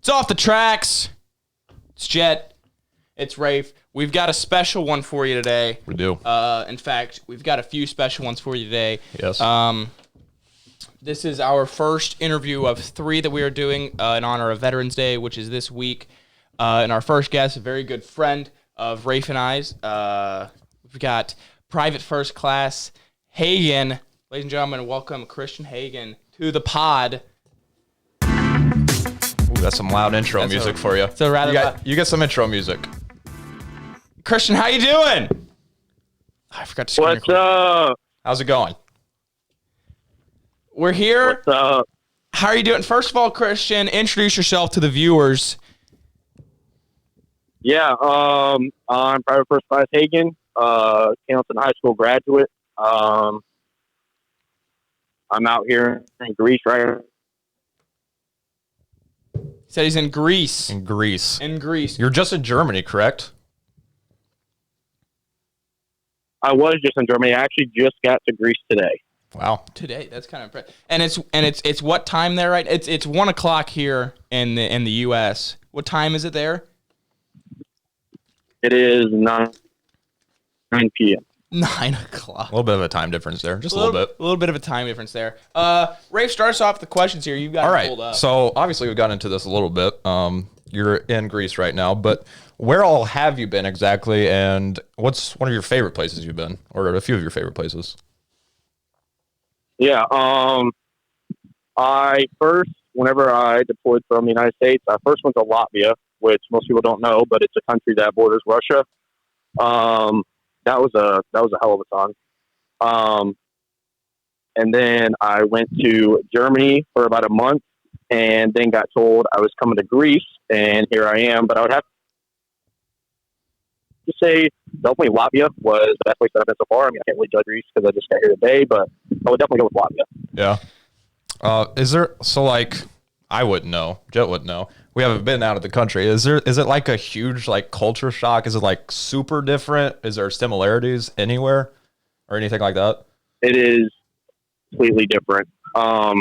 It's off the tracks. It's Jhett. It's Rafe. We've got a special one for you today. We do. In fact, we've got a few special ones for you today. Yes. This is our first interview of 3 that we are doing in honor of Veterans Day, which is this week. And our first guest, a very good friend of Rafe and I's. We've got Private First Class Hagan. Ladies and gentlemen, welcome Christian Hagan to the pod. That's some loud intro music for you. So rather You get some intro music. Christian, how you doing? I forgot to screen What's record. up? How's it going? We're here. What's up? How are you doing? First of all, Christian, introduce yourself to the viewers. Yeah, I'm Private First Class Hagan, Cannelton High School graduate. I'm out here in Greece right now. He said he's in Greece. In Greece. In Greece. You're just in Germany, correct? I was just in Germany. I actually just got to Greece today. Wow. Today, that's kind of impressive. And it's what time there, right? It's 1 o'clock here in the U.S. What time is it there? It is 9 p.m. 9 o'clock. A little bit of a time difference there. Just a little bit. A little bit of a time difference there. Rafe, start us off with the questions here. You've got All it right. pulled up. So obviously we got into this a little bit. You're in Greece right now, but where all have you been exactly? And what's one of your favorite places you've been, or a few of your favorite places? Yeah, whenever I deployed from the United States, I first went to Latvia, which most people don't know, but it's a country that borders Russia. That was a hell of a time. And then I went to Germany for about a month, and then got told I was coming to Greece, and here I am. But I would have to say definitely Latvia was the best place that I've been so far. I mean, I can't really judge Greece because I just got here today, but I would definitely go with Latvia. Yeah. Is there, so like, I wouldn't know, Jhett wouldn't know. We haven't been out of the country. Is it like a huge like culture shock? Is it like super different? Is there similarities anywhere or anything like that? It is completely different. I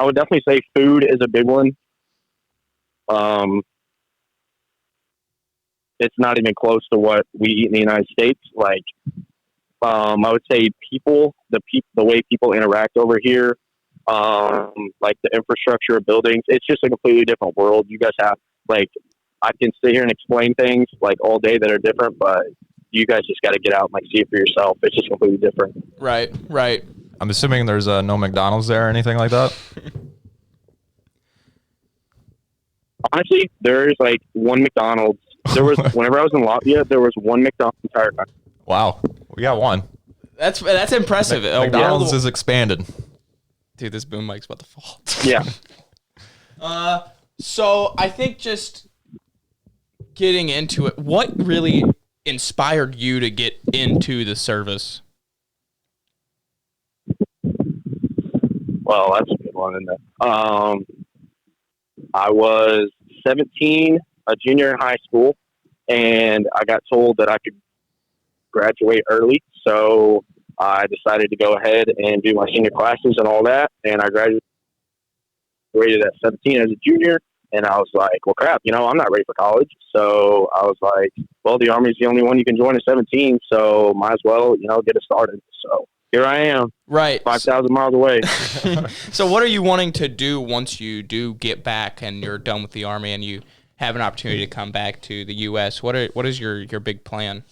would definitely say food is a big one. It's not even close to what we eat in the United States. Like, I would say the way people interact over here, like the infrastructure of buildings, it's just a completely different world. You guys have, like, I can sit here and explain things like all day that are different, but you guys just got to get out and like see it for yourself. It's just completely different. Right. I'm assuming there's no McDonald's there or anything like that. Honestly, there is like one McDonald's. There was whenever I was in Latvia, there was one McDonald's entire country. Wow. We got one. That's impressive. McDonald's is expanded. Dude, this boom mic's about to fall. Yeah. So I think just getting into it, what really inspired you to get into the service? Well, that's a good one, isn't it? I was 17, a junior in high school, and I got told that I could graduate early. So I decided to go ahead and do my senior classes and all that. And I graduated at 17 as a junior. And I was like, well, crap, I'm not ready for college. So I was like, well, the Army's the only one you can join at 17. So might as well, get it started. So here I am. Right. 5,000 miles away. So what are you wanting to do once you do get back and you're done with the Army and you have an opportunity to come back to the U.S.? What is your big plan?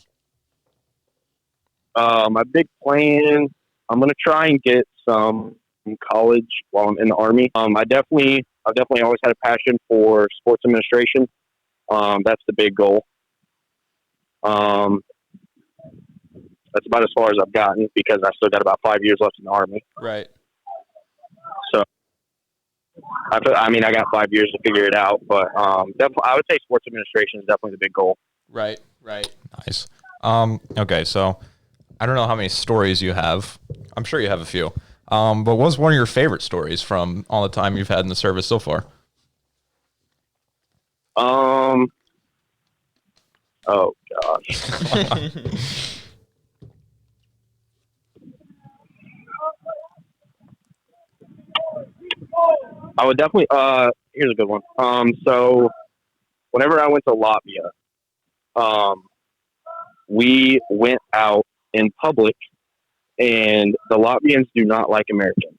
My big plan, I'm going to try and get some college while I'm in the Army. I've definitely always had a passion for sports administration. That's the big goal. That's about as far as I've gotten because I still got about 5 years left in the Army. Right. So, I got 5 years to figure it out, but definitely, I would say sports administration is definitely the big goal. Right. Nice. Okay, so I don't know how many stories you have. I'm sure you have a few. But what's one of your favorite stories from all the time you've had in the service so far? Oh gosh. I would definitely. Here's a good one. So whenever I went to Latvia, we went out in public, and the Latvians do not like Americans.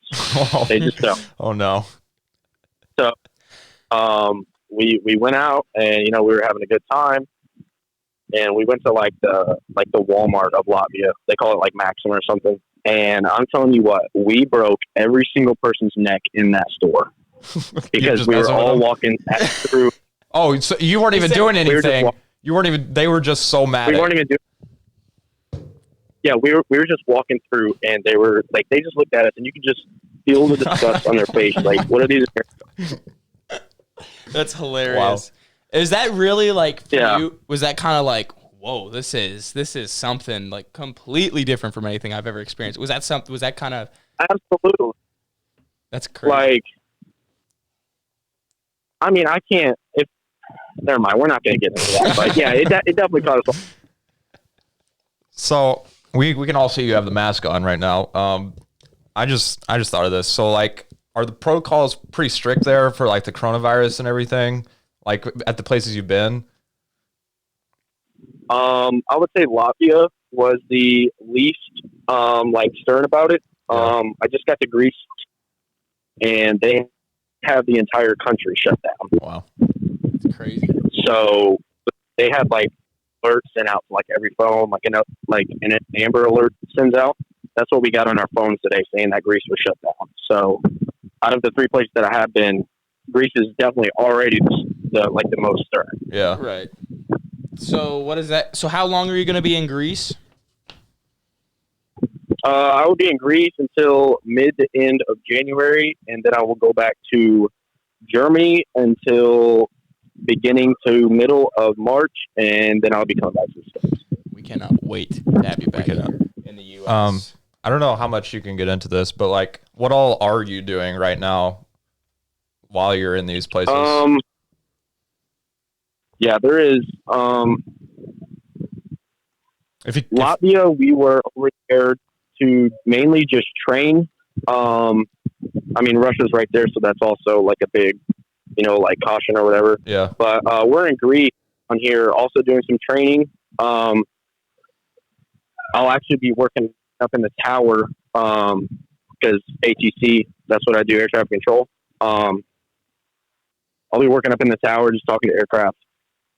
They just don't. Oh no. So, we went out, and we were having a good time, and we went to like the Walmart of Latvia. They call it like Maxim or something. And I'm telling you what, we broke every single person's neck in that store because we were all walking through. Oh, so you weren't even doing anything. You weren't even. They were just so mad. We weren't even doing. Yeah, we were just walking through, and they were like, they just looked at us, and you could just feel the disgust on their face. Like, what are these? That's hilarious. Wow. Is that really like for you? Was that kind of like, whoa, this is something like completely different from anything I've ever experienced? Was that something? Was that kind of absolutely? That's crazy. Like, I mean, I can't. Never mind. We're not going to get into that. But yeah, it definitely caused. So we can all see you have the mask on right now. I just thought of this. So like, are the protocols pretty strict there for like the coronavirus and everything? Like at the places you've been? I would say Latvia was the least like stern about it. I just got to Greece, and they have the entire country shut down. Wow, that's crazy. So they had like alerts sent out to like every phone, like an Amber Alert sends out. That's what we got on our phones today, saying that Greece was shut down. So out of the 3 places that I have been, Greece is definitely already the most stern. Yeah, right. So what is that? So how long are you going to be in Greece? I will be in Greece until mid to end of January, and then I will go back to Germany until beginning to middle of March, and then I'll be coming back to the States. We cannot wait to have you back here in the U.S. I don't know how much you can get into this, but like, what all are you doing right now while you're in these places? Yeah, there is. Latvia, we were over there to mainly just train. I mean, Russia's right there, so that's also like a big, like caution or whatever. Yeah. But we're in Greece on here, also doing some training. I'll actually be working up in the tower because ATC, that's what I do, air traffic control. I'll be working up in the tower, just talking to aircraft.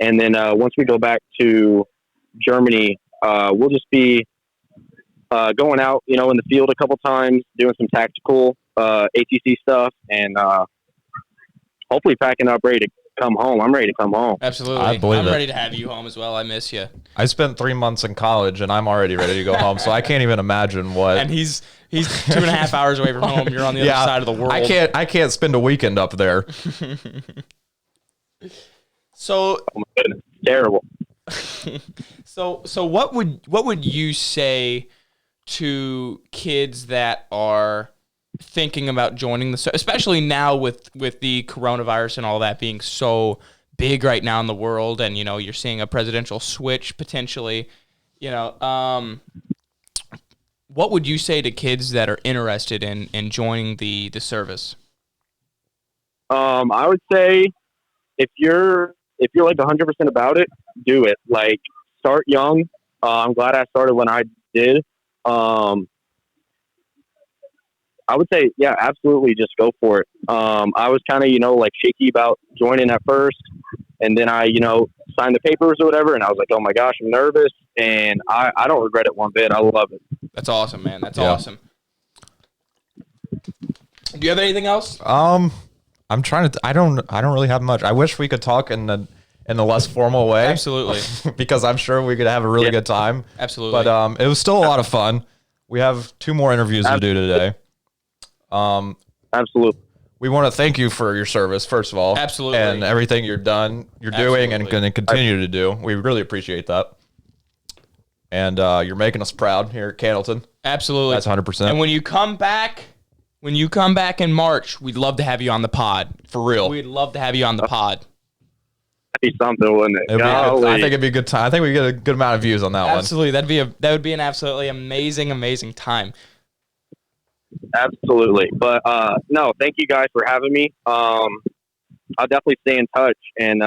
And then once we go back to Germany, we'll just be going out, in the field a couple times, doing some tactical ATC stuff, and hopefully packing up, ready to come home. I'm ready to come home. Absolutely. I'm ready to have you home as well. I miss you. I spent 3 months in college, and I'm already ready to go home, so I can't even imagine what. And he's 2.5 hours away from home. You're on the other side of the world. I can't spend a weekend up there. So, oh my goodness, terrible. So what would you say to kids that are thinking about joining especially now with the coronavirus and all that being so big right now in the world, and you're seeing a presidential switch potentially, what would you say to kids that are interested in joining the service? I would say if you're like 100% about it, do it. Like, start young. I'm glad I started when I did. I would say, yeah, absolutely, just go for it. I was kind of, like shaky about joining at first, and then I, signed the papers or whatever, and I was like, oh my gosh, I'm nervous, and I don't regret it one bit. I love it. That's awesome, man. That's awesome. Do you have anything else? I'm trying to. I don't really have much. I wish we could talk in the less formal way. Absolutely. Because I'm sure we could have a really good time. Absolutely. But it was still a lot of fun. We have 2 more interviews to do today. Absolutely. We want to thank you for your service, first of all. Absolutely. And everything you're doing and going to continue to do. We really appreciate that. And you're making us proud here at Cannelton. Absolutely. That's 100%. And when you come back in March, we'd love to have you on the pod. For real. We'd love to have you on the pod. That'd be something, wouldn't it? I think it'd be a good time. I think we get a good amount of views on that one. Absolutely. That would be an absolutely amazing time. Absolutely. But no, thank you guys for having me. I'll definitely stay in touch, and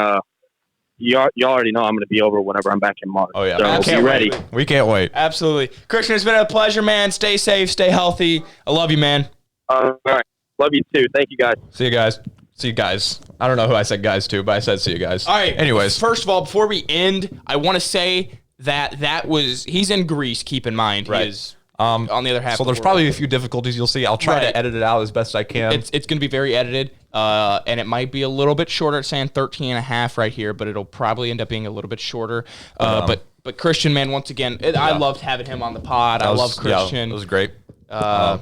you already know I'm going to be over whenever I'm back in March. Oh, yeah. So Can't be ready. wait. We can't wait. Absolutely. Christian, it's been a pleasure, man. Stay safe, stay healthy. I love you, man. All right. Love you too. Thank you guys. See you guys. See you guys. I don't know who I said guys to, but I said see you guys. All right. Anyways. First of all, before we end, I want to say that was, he's in Greece, keep in mind. Right. He is on the other half So of the there's world. probably a few difficulties you'll see. I'll try Right. to edit it out as best I can. It's going to be very edited, and it might be a little bit shorter. It's saying 13 and a half right here, but it'll probably end up being a little bit shorter. But Christian, man, once again, I loved having him on the pod. I love Christian. Yeah, it was great. And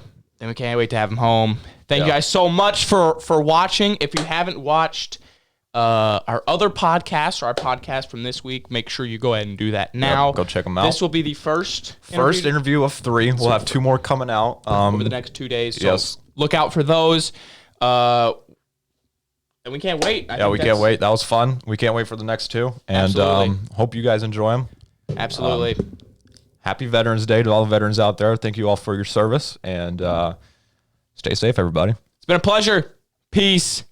we can't wait to have him home. Thank you guys so much for watching. If you haven't watched our other podcast or our podcast from this week, make sure you go ahead and do that now. Yep, go check them out. This will be the first interview of 3. We'll have 2 more coming out over the next 2 days. So yes. look out for those. And we can't wait. We can't wait. That was fun. We can't wait for the next 2. And Absolutely. hope you guys enjoy them. Absolutely. Happy Veterans Day to all the veterans out there. Thank you all for your service. And stay safe, everybody. It's been a pleasure. Peace.